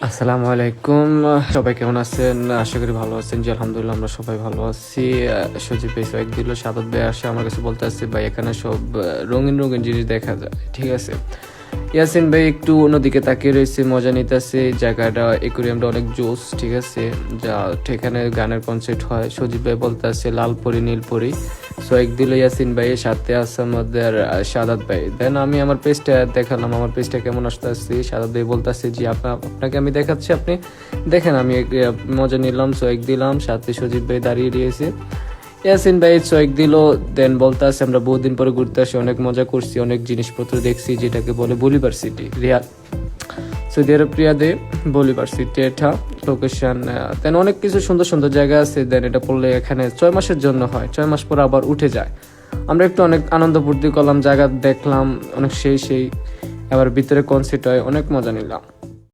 আসসালামু আলাইকুম। সবাই কেমন আছেন? আশা করি ভালো আছেন। জি আলহামদুলিল্লাহ আমরা সবাই ভালো আছি। সজীব ভাই সোয়েক দিল, সাদত ভাই আসে আমার কাছে বলতে আসছে ভাই এখানে সব রঙিন রঙিন জিনিস দেখা যায়, ঠিক আছে। ইয়াসিন ভাই একটু অন্যদিকে তাকিয়ে রয়েছে, মজা নিতেছে। জায়গাটা একুরিয়ামটা অনেক জোস, ঠিক আছে। যা এখানে গানের কনসার্ট হয়। সজীব ভাই বলতে আসছে লালপরি নীলপরি। সোয়েক দিল ইয়াসিন ভাইয়ের সাথে আছে আমাদের সাদাত ভাই। দেন আমি আমার পেজটা দেখালাম, আমার পেজটা কেমন আসতে আসছি। সাদাত ভাই বলতে আসছে জি আপনাকে আমি দেখাচ্ছি, আপনি দেখেন। আমি মজা নিলাম, সোয়েক দিলাম, সাথে সজীব ভাই দাঁড়িয়ে দিয়েছে। ইয়াসিন ভাই সোয়েক দিল, দেন বলতে আছে আমরা বহুদিন পরে ঘুরতে আসি, অনেক মজা করছি, অনেক জিনিসপত্র দেখছি, যেটাকে বলে বলিভার সিটি, রিয়াদ, সৌদি আরব রিয়াদে বলিভার সিটি এটা লোকেশন। দেন অনেক কিছু সুন্দর সুন্দর জায়গা আছে। দেন এটা পড়লে এখানে 6 মাসের জন্য হয়, 6 মাস পর আবার উঠে যায়। আমরা একটু অনেক আনন্দ ফুর্তি করলাম, জায়গা দেখলাম অনেক, সেই আবার ভিতরে কনসার্ট হয়, অনেক মজা নিলাম।